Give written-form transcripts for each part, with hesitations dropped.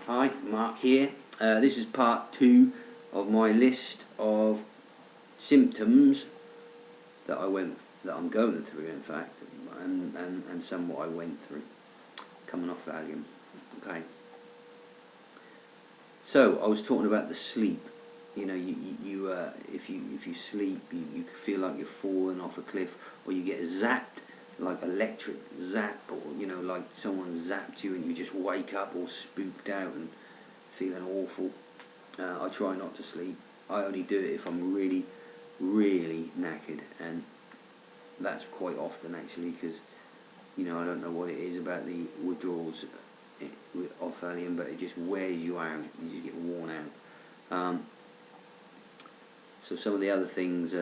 Hi, Mark here. This is part 2 of my list of symptoms that I'm going through, in fact, and some what I went through coming off Valium. Okay. So I was talking about the sleep. You know, if you sleep, you feel like you're falling off a cliff, or you get zapped, like electric zap, or like someone zapped you and you just wake up all spooked out and feeling awful. I try not to sleep. I only do it if I'm really, really knackered, and that's quite often actually, because I don't know what it is about the withdrawals off Valium, but it just wears you out. You just get worn out. So some of the other things,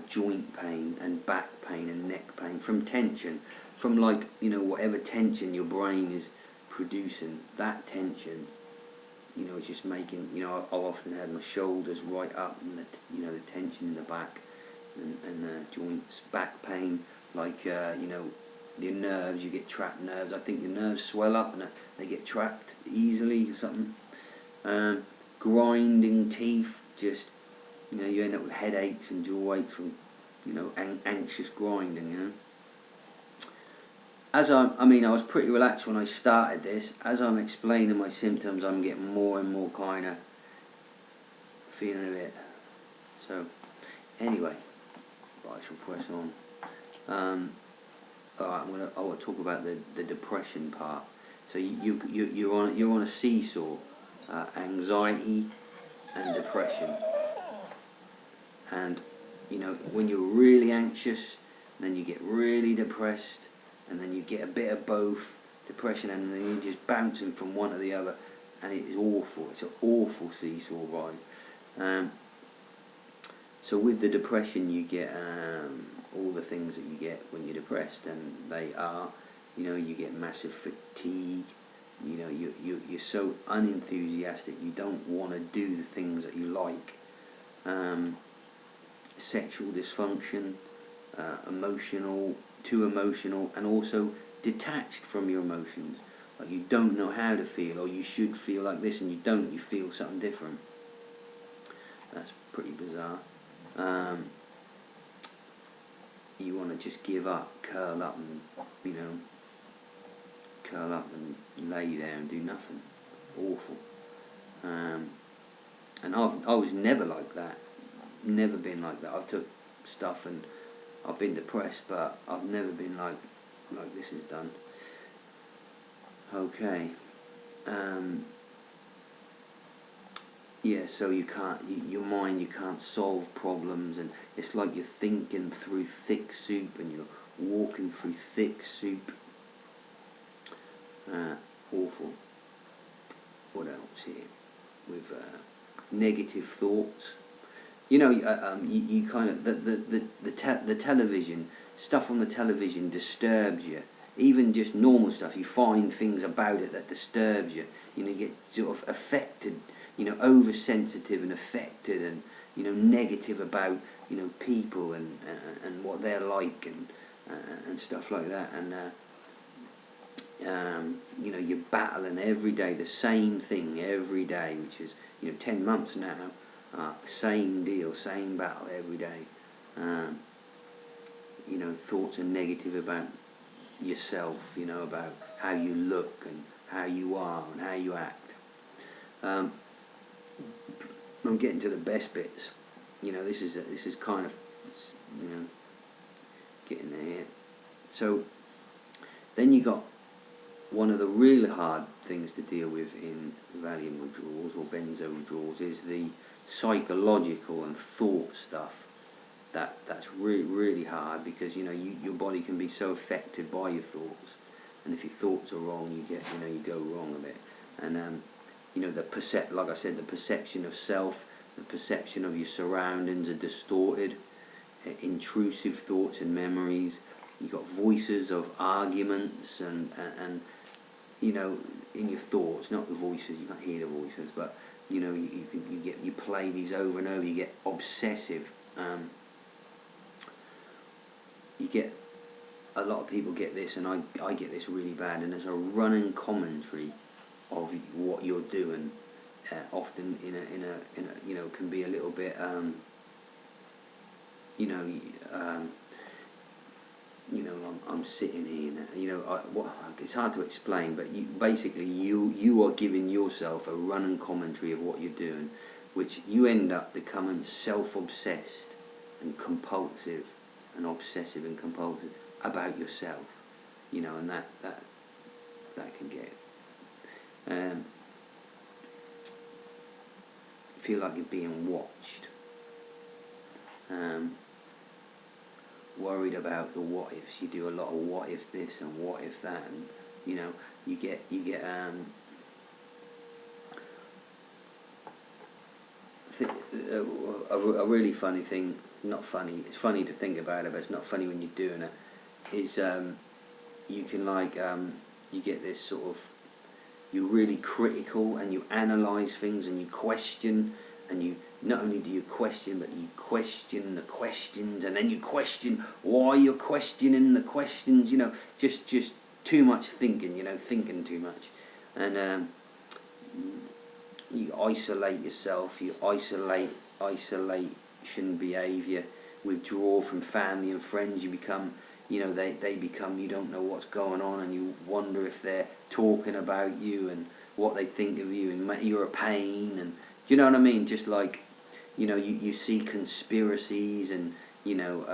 joint pain and back pain and neck pain from tension, from whatever tension your brain is producing, that tension, it's just making, I've often had my shoulders right up, and the tension in the back and joints, back pain, your nerves, you get trapped nerves. I think your nerves swell up and they get trapped easily or something. Grinding teeth, just, you end up with headaches and jaw aches from, anxious grinding, As I was pretty relaxed when I started this. As I'm explaining my symptoms, I'm getting more and more kind of feeling a bit. So, anyway, I shall press on. Alright, I want to talk about the depression part. So you're on a seesaw, anxiety and depression. And when you're really anxious, then you get really depressed, and then you get a bit of both, depression, and then you're just bouncing from one to the other, and it is awful. It's an awful seesaw ride. So with the depression, you get all the things that you get when you're depressed, and they are, you get massive fatigue. You're so unenthusiastic. You don't want to do the things that you like. Sexual dysfunction, too emotional, and also detached from your emotions. Like you don't know how to feel, or you should feel like this, and you don't. You feel something different. That's pretty bizarre. You want to just give up, curl up and lay there and do nothing. Awful. And I was never like that. Never been like that. I've took stuff and I've been depressed, but I've never been like this is done. Okay. Yeah, so your mind, you can't solve problems, and it's like you're thinking through thick soup, and you're walking through thick soup. Awful. What else here? With negative thoughts. You kind of the television stuff on the television disturbs you. Even just normal stuff, you find things about it that disturbs you. You get sort of affected. Oversensitive and affected, and negative about people and what they're like, and stuff like that. And you're battling every day the same thing every day, which is 10 months now. Same deal, same battle every day. Thoughts are negative about yourself, about how you look and how you are and how you act. I'm getting to the best bits. This is kind of, getting there. So then you got one of the really hard things to deal with in Valium withdrawals or Benzo withdrawals is the psychological and thought stuff. That's really, really hard, because your body can be so affected by your thoughts, and if your thoughts are wrong, you go wrong a bit. And like I said, the perception of self, the perception of your surroundings are distorted. Intrusive thoughts and memories. You've got voices of arguments and in your thoughts, not the voices. You can't hear the voices, but you play these over and over. You get obsessive. You get a lot of people get this, and I get this really bad. And there's a running commentary of what you're doing. Often in a you know, can be a little bit you know, you know, I'm sitting here now, you know, it's hard to explain, but basically you are giving yourself a running commentary of what you're doing, which you end up becoming self-obsessed and compulsive and obsessive and compulsive about yourself, you know, and that can get feel like you're being watched, worried about the what ifs. You do a lot of what if this and what if that, and you know, you get a really funny thing. Not funny. It's funny to think about it, but it's not funny when you're doing it. Is you can you get this sort of, you're really critical and you analyse things and you question, and you not only do you question, but you question the questions, and then you question why you're questioning the questions, you know, just too much thinking, you know, thinking too much. And you isolate yourself, you isolation behaviour, withdraw from family and friends, you become, you know, they become, you don't know what's going on, and you wonder if they're talking about you and what they think of you, and you're a pain, and do you know what I mean? Just like, you know, you see conspiracies, and you know,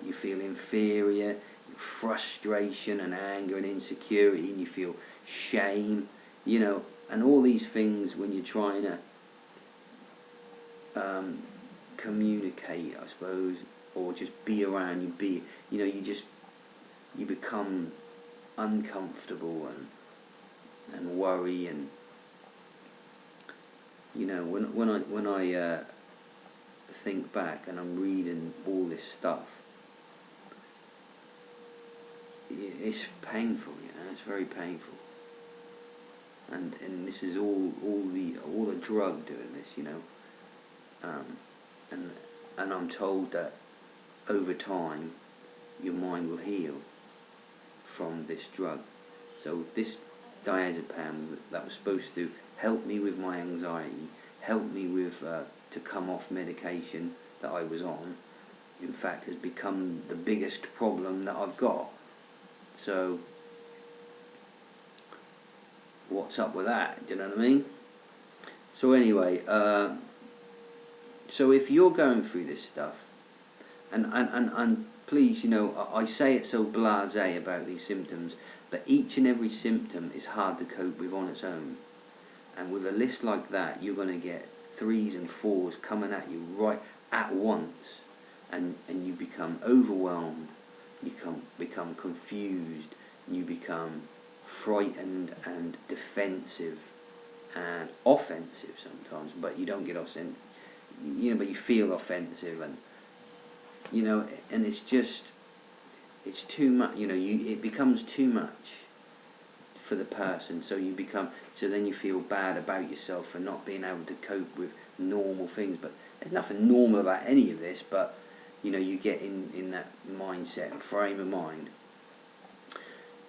you feel inferior, frustration and anger and insecurity, and you feel shame, you know, and all these things when you're trying to communicate, I suppose, or just be around, you know, you become uncomfortable and worry, and you know, when I think back and I'm reading all this stuff, it's painful, you know, it's very painful, and this is all the drug doing this, you know, and I'm told that over time your mind will heal from this drug. So this diazepam that was supposed to help me with my anxiety, help me with to come off medication that I was on, in fact has become the biggest problem that I've got. So what's up with that? Do you know what I mean? So anyway, so if you're going through this stuff, and please, you know, I say it so blasé about these symptoms, but each and every symptom is hard to cope with on its own. And with a list like that, you're going to get 3s and 4s coming at you right at once, and you become overwhelmed, you become confused, you become frightened and defensive and offensive sometimes, but you don't get offensive, you know, but you feel offensive, and you know, and it's too much, you know, it becomes too much for the person, so then you feel bad about yourself for not being able to cope with normal things. But there's nothing normal about any of this, but you know, you get in that mindset and frame of mind.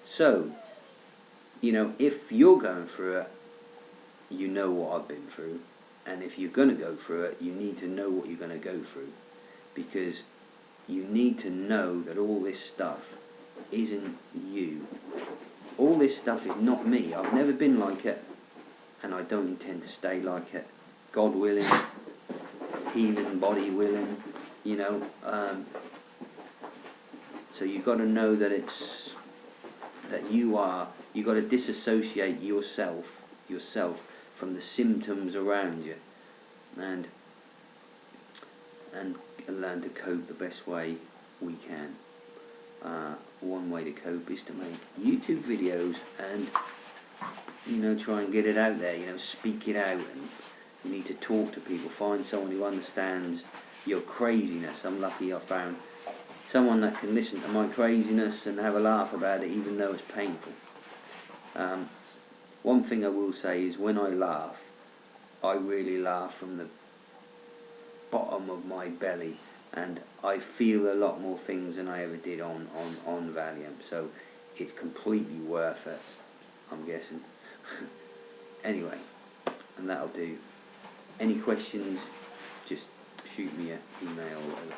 So, you know, if you're going through it, you know what I've been through, and if you're going to go through it, you need to know what you're going to go through, because you need to know that all this stuff isn't you. All this stuff is not me. I've never been like it, and I don't intend to stay like it. God willing, healing body willing, you know. So you've got to know that you got to disassociate yourself from the symptoms around you, and learn to cope the best way we can. One way to cope is to make YouTube videos and, you know, try and get it out there, you know, speak it out, and you need to talk to people, find someone who understands your craziness. I'm lucky I found someone that can listen to my craziness and have a laugh about it, even though it's painful. One thing I will say is when I laugh, I really laugh from the bottom of my belly, and I feel a lot more things than I ever did on Valium, so it's completely worth it, I'm guessing. Anyway, and that'll do. Any questions, just shoot me an email or whatever.